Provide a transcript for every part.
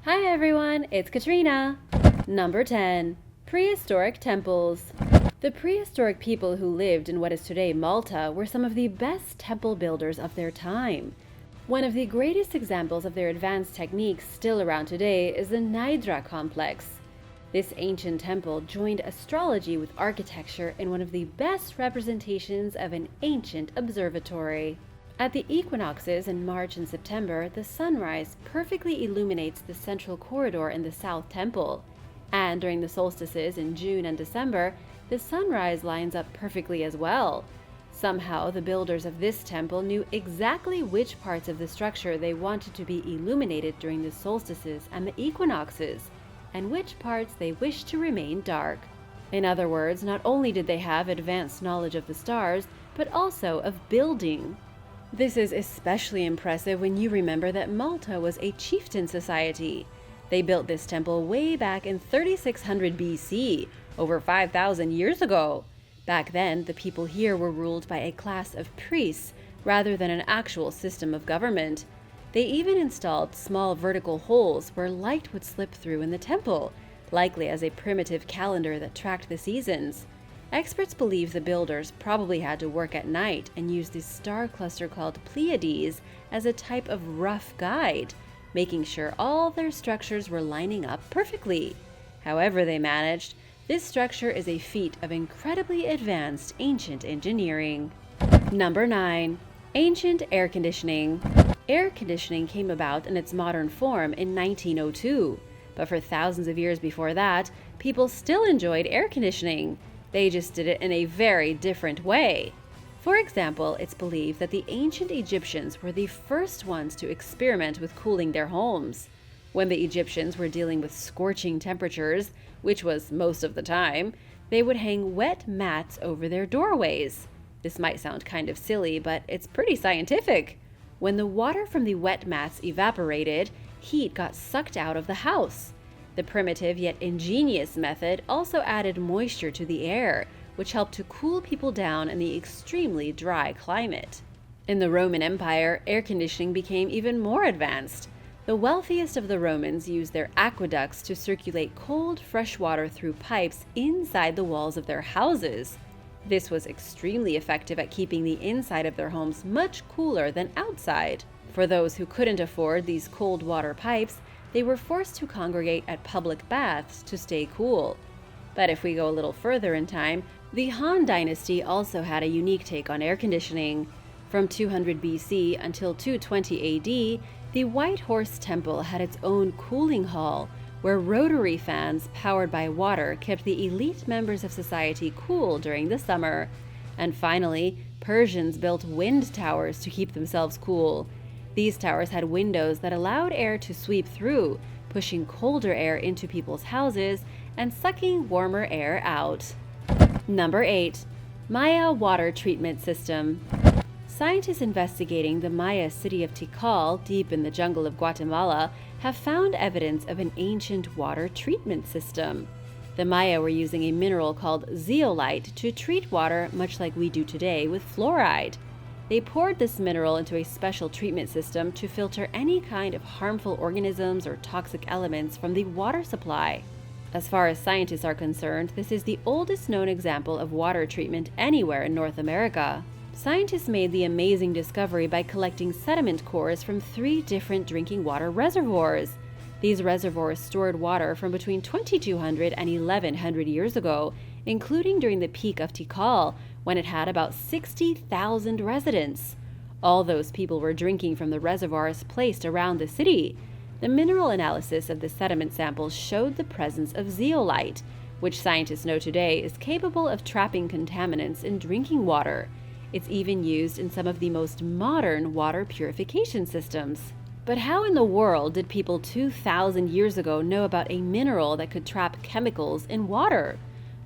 Hi everyone, it's Katrina. Number 10. Prehistoric temples. The prehistoric people who lived in what is today Malta were some of the best temple builders of their time. One of the greatest examples of their advanced techniques still around today is the Nidra complex. This ancient temple joined astrology with architecture in one of the best representations of an ancient observatory. At the equinoxes in March and September, the sunrise perfectly illuminates the central corridor in the South Temple. And during the solstices in June and December, the sunrise lines up perfectly as well. Somehow, the builders of this temple knew exactly which parts of the structure they wanted to be illuminated during the solstices and the equinoxes, and which parts they wished to remain dark. In other words, not only did they have advanced knowledge of the stars, but also of building. This is especially impressive when you remember that Malta was a chieftain society. They built this temple way back in 3600 BC, over 5,000 years ago. Back then, the people here were ruled by a class of priests rather than an actual system of government. They even installed small vertical holes where light would slip through in the temple, likely as a primitive calendar that tracked the seasons. Experts believe the builders probably had to work at night and use this star cluster called Pleiades as a type of rough guide, making sure all their structures were lining up perfectly. However they managed, this structure is a feat of incredibly advanced ancient engineering. Number 9. Ancient air conditioning. Air conditioning came about in its modern form in 1902, but for thousands of years before that, people still enjoyed air conditioning. They just did it in a very different way. For example, it's believed that the ancient Egyptians were the first ones to experiment with cooling their homes. When the Egyptians were dealing with scorching temperatures, which was most of the time, they would hang wet mats over their doorways. This might sound kind of silly, but it's pretty scientific. When the water from the wet mats evaporated, heat got sucked out of the house. The primitive yet ingenious method also added moisture to the air, which helped to cool people down in the extremely dry climate. In the Roman Empire, air conditioning became even more advanced. The wealthiest of the Romans used their aqueducts to circulate cold, fresh water through pipes inside the walls of their houses. This was extremely effective at keeping the inside of their homes much cooler than outside. For those who couldn't afford these cold water pipes, they were forced to congregate at public baths to stay cool. But if we go a little further in time, the Han Dynasty also had a unique take on air conditioning. From 200 BC until 220 AD, the White Horse Temple had its own cooling hall, where rotary fans powered by water kept the elite members of society cool during the summer. And finally, Persians built wind towers to keep themselves cool. These towers had windows that allowed air to sweep through, pushing colder air into people's houses and sucking warmer air out. Number 8. Maya water treatment system. Scientists investigating the Maya city of Tikal, deep in the jungle of Guatemala, have found evidence of an ancient water treatment system. The Maya were using a mineral called zeolite to treat water much like we do today with fluoride. They poured this mineral into a special treatment system to filter any kind of harmful organisms or toxic elements from the water supply. As far as scientists are concerned, this is the oldest known example of water treatment anywhere in North America. Scientists made the amazing discovery by collecting sediment cores from 3 different drinking water reservoirs. These reservoirs stored water from between 2200 and 1100 years ago, including during the peak of Tikal, when it had about 60,000 residents. All those people were drinking from the reservoirs placed around the city. The mineral analysis of the sediment samples showed the presence of zeolite, which scientists know today is capable of trapping contaminants in drinking water. It's even used in some of the most modern water purification systems. But how in the world did people 2,000 years ago know about a mineral that could trap chemicals in water?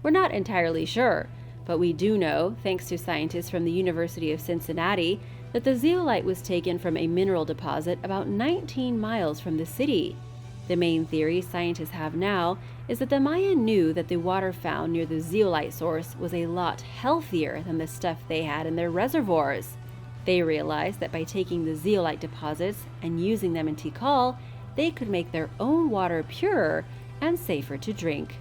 We're not entirely sure, but we do know, thanks to scientists from the University of Cincinnati, that the zeolite was taken from a mineral deposit about 19 miles from the city. The main theory scientists have now is that the Maya knew that the water found near the zeolite source was a lot healthier than the stuff they had in their reservoirs. They realized that by taking the zeolite deposits and using them in Tikal, they could make their own water purer and safer to drink.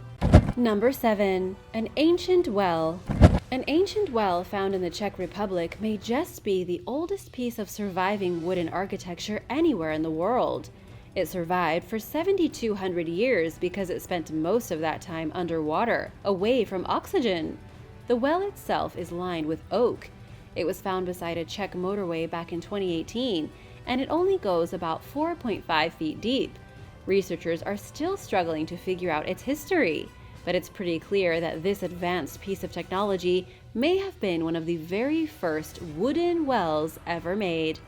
Number 7. An ancient well. An ancient well found in the Czech Republic may just be the oldest piece of surviving wooden architecture anywhere in the world. It survived for 7,200 years because it spent most of that time underwater, away from oxygen. The well itself is lined with oak. It was found beside a Czech motorway back in 2018, and it only goes about 4.5 feet deep. Researchers are still struggling to figure out its history, but it's pretty clear that this advanced piece of technology may have been one of the very first wooden wells ever made.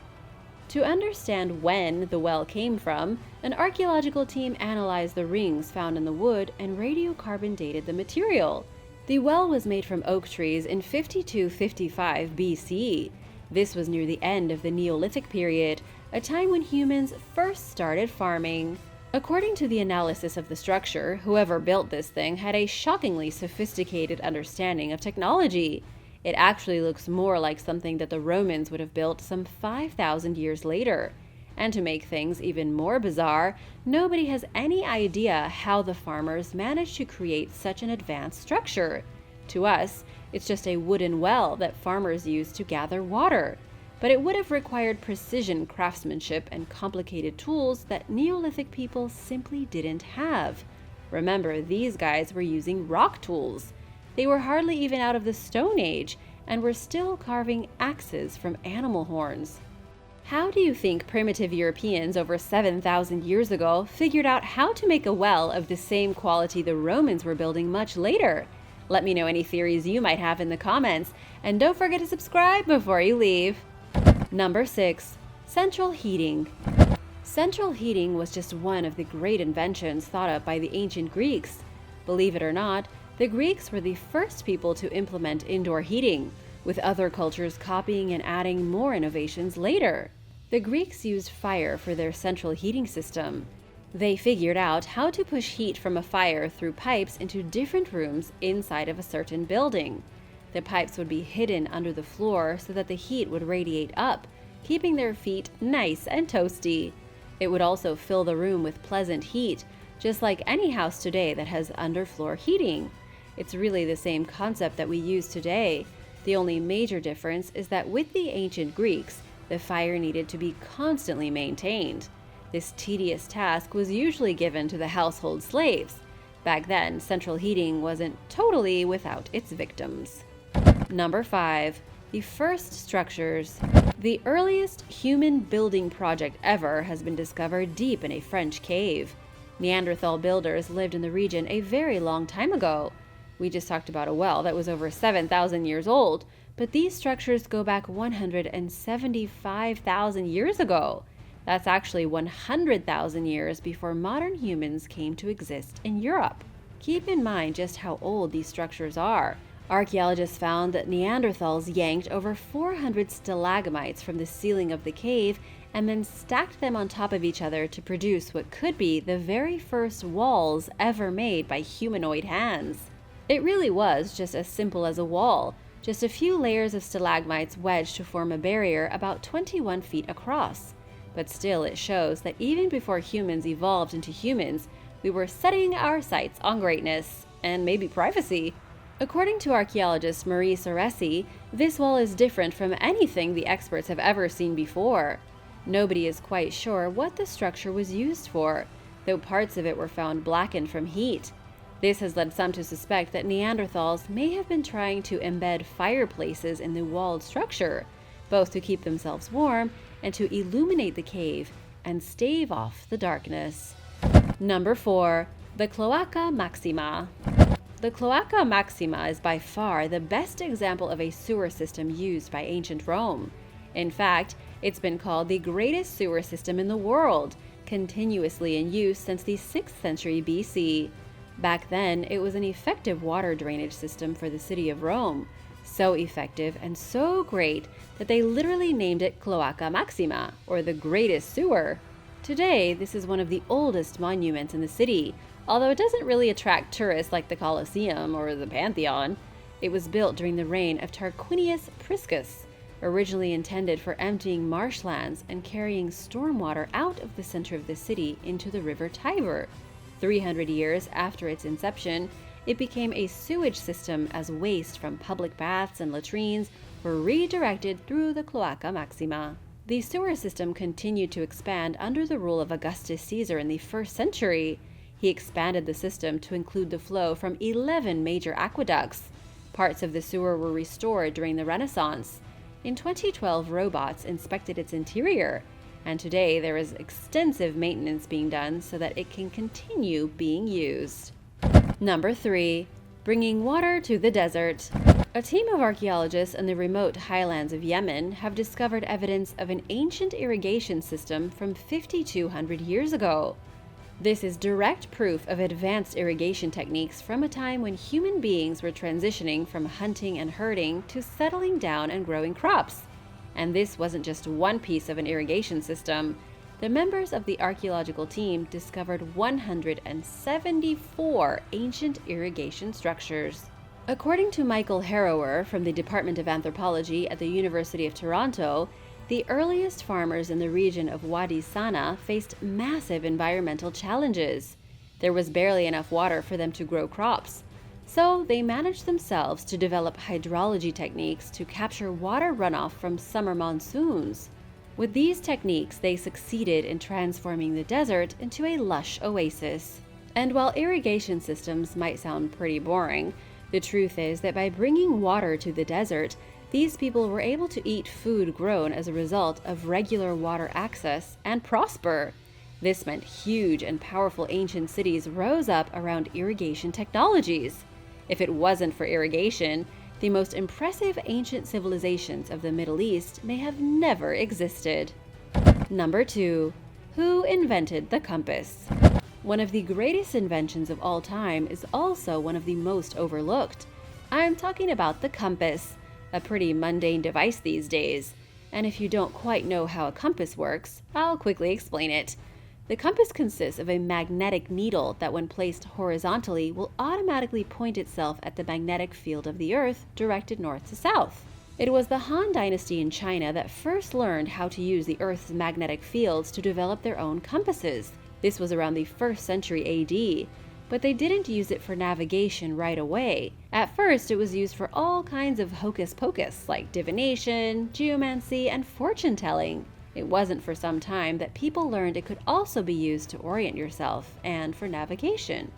To understand when the well came from, an archaeological team analyzed the rings found in the wood and radiocarbon dated the material. The well was made from oak trees in 5255 BC. This was near the end of the Neolithic period, a time when humans first started farming. According to the analysis of the structure, whoever built this thing had a shockingly sophisticated understanding of technology. It actually looks more like something that the Romans would have built some 5,000 years later. And to make things even more bizarre, nobody has any idea how the farmers managed to create such an advanced structure. To us, it's just a wooden well that farmers use to gather water. But it would have required precision craftsmanship and complicated tools that Neolithic people simply didn't have. Remember, these guys were using rock tools. They were hardly even out of the Stone Age and were still carving axes from animal horns. How do you think primitive Europeans over 7,000 years ago figured out how to make a well of the same quality the Romans were building much later? Let me know any theories you might have in the comments, and don't forget to subscribe before you leave. Number 6. Central heating. Central heating was just one of the great inventions thought up by the ancient Greeks. Believe it or not, the Greeks were the first people to implement indoor heating, with other cultures copying and adding more innovations later. The Greeks used fire for their central heating system. They figured out how to push heat from a fire through pipes into different rooms inside of a certain building. The pipes would be hidden under the floor so that the heat would radiate up, keeping their feet nice and toasty. It would also fill the room with pleasant heat, just like any house today that has underfloor heating. It's really the same concept that we use today. The only major difference is that with the ancient Greeks, the fire needed to be constantly maintained. This tedious task was usually given to the household slaves. Back then, central heating wasn't totally without its victims. Number 5. The first structures. The earliest human building project ever has been discovered deep in a French cave. Neanderthal builders lived in the region a very long time ago. We just talked about a well that was over 7,000 years old, but these structures go back 175,000 years ago. That's actually 100,000 years before modern humans came to exist in Europe. Keep in mind just how old these structures are. Archaeologists found that Neanderthals yanked over 400 stalagmites from the ceiling of the cave and then stacked them on top of each other to produce what could be the very first walls ever made by humanoid hands. It really was just as simple as a wall, just a few layers of stalagmites wedged to form a barrier about 21 feet across. But still, it shows that even before humans evolved into humans, we were setting our sights on greatness, and maybe privacy. According to archaeologist Marie Soresi, this wall is different from anything the experts have ever seen before. Nobody is quite sure what the structure was used for, though parts of it were found blackened from heat. This has led some to suspect that Neanderthals may have been trying to embed fireplaces in the walled structure, both to keep themselves warm and to illuminate the cave and stave off the darkness. Number 4. The Cloaca Maxima. The Cloaca Maxima is by far the best example of a sewer system used by ancient Rome. In fact, it's been called the greatest sewer system in the world, continuously in use since the 6th century BC. Back then, it was an effective water drainage system for the city of Rome. So effective and so great that they literally named it Cloaca Maxima, or the greatest sewer. Today, this is one of the oldest monuments in the city, although it doesn't really attract tourists like the Colosseum or the Pantheon. It was built during the reign of Tarquinius Priscus. originally intended for emptying marshlands and carrying stormwater out of the center of the city into the river Tiber. 300 years after its inception, it became a sewage system as waste from public baths and latrines were redirected through the Cloaca Maxima. The sewer system continued to expand under the rule of Augustus Caesar in the 1st century. He expanded the system to include the flow from 11 major aqueducts. Parts of the sewer were restored during the Renaissance. In 2012, robots inspected its interior, and today there is extensive maintenance being done so that it can continue being used. Number 3. Bringing water to the desert. A team of archaeologists in the remote highlands of Yemen have discovered evidence of an ancient irrigation system from 5,200 years ago. This is direct proof of advanced irrigation techniques from a time when human beings were transitioning from hunting and herding to settling down and growing crops. And this wasn't just one piece of an irrigation system. The members of the archaeological team discovered 174 ancient irrigation structures. According to Michael Harrower from the Department of Anthropology at the University of Toronto, the earliest farmers in the region of Wadi Sana faced massive environmental challenges. There was barely enough water for them to grow crops, so they managed themselves to develop hydrology techniques to capture water runoff from summer monsoons. With these techniques, they succeeded in transforming the desert into a lush oasis. And while irrigation systems might sound pretty boring, the truth is that by bringing water to the desert, these people were able to eat food grown as a result of regular water access and prosper. This meant huge and powerful ancient cities rose up around irrigation technologies. If it wasn't for irrigation, the most impressive ancient civilizations of the Middle East may have never existed. Number 2. Who invented the compass? One of the greatest inventions of all time is also one of the most overlooked. I'm talking about the compass, a pretty mundane device these days. And if you don't quite know how a compass works, I'll quickly explain it. The compass consists of a magnetic needle that, when placed horizontally, will automatically point itself at the magnetic field of the Earth directed north to south. It was the Han Dynasty in China that first learned how to use the Earth's magnetic fields to develop their own compasses. This was around the 1st century AD, but they didn't use it for navigation right away. At first, it was used for all kinds of hocus pocus, like divination, geomancy, and fortune-telling. It wasn't for some time that people learned it could also be used to orient yourself and for navigation.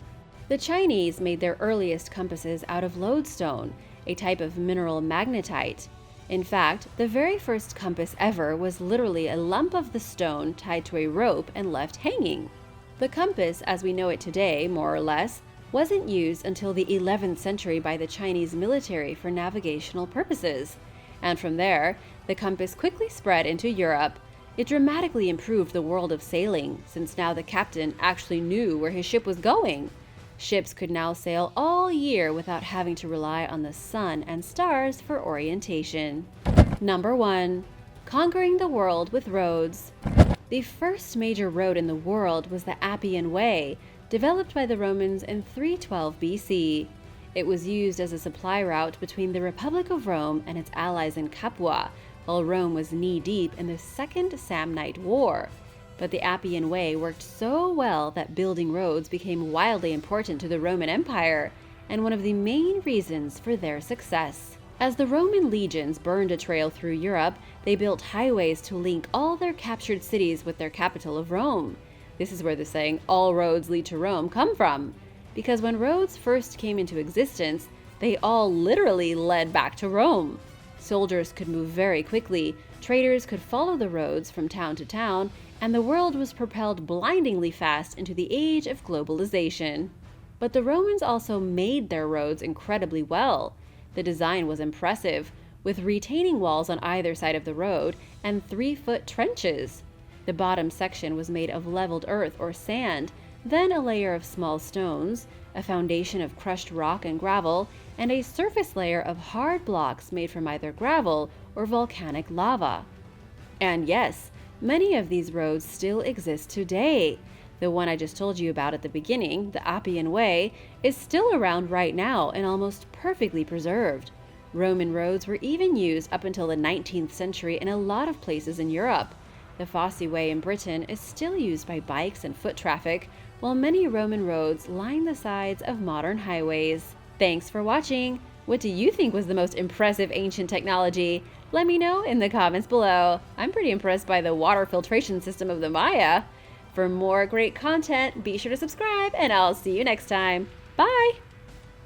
The Chinese made their earliest compasses out of lodestone, a type of mineral magnetite. In fact, the very first compass ever was literally a lump of the stone tied to a rope and left hanging. The compass, as we know it today, more or less, wasn't used until the 11th century by the Chinese military for navigational purposes. And from there, the compass quickly spread into Europe. It dramatically improved the world of sailing, since now the captain actually knew where his ship was going. Ships could now sail all year without having to rely on the sun and stars for orientation. Number 1. Conquering the world with roads. The first major road in the world was the Appian Way, developed by the Romans in 312 BC. It was used as a supply route between the Republic of Rome and its allies in Capua, while Rome was knee-deep in the Second Samnite War. But the Appian Way worked so well that building roads became wildly important to the Roman Empire, and one of the main reasons for their success. As the Roman legions burned a trail through Europe, they built highways to link all their captured cities with their capital of Rome. This is where the saying, "all roads lead to Rome," come from. Because when roads first came into existence, they all literally led back to Rome. Soldiers could move very quickly, traders could follow the roads from town to town, and the world was propelled blindingly fast into the age of globalization. But the Romans also made their roads incredibly well. The design was impressive, with retaining walls on either side of the road and 3-foot trenches. The bottom section was made of leveled earth or sand, then a layer of small stones, a foundation of crushed rock and gravel, and a surface layer of hard blocks made from either gravel or volcanic lava. And yes, many of these roads still exist today. The one I just told you about at the beginning, the Appian Way, is still around right now and almost perfectly preserved. Roman roads were even used up until the 19th century in a lot of places in Europe. The Fosse Way in Britain is still used by bikes and foot traffic, while many Roman roads line the sides of modern highways. Thanks for watching! What do you think was the most impressive ancient technology? Let me know in the comments below. I'm pretty impressed by the water filtration system of the Maya. For more great content, be sure to subscribe, and I'll see you next time. Bye!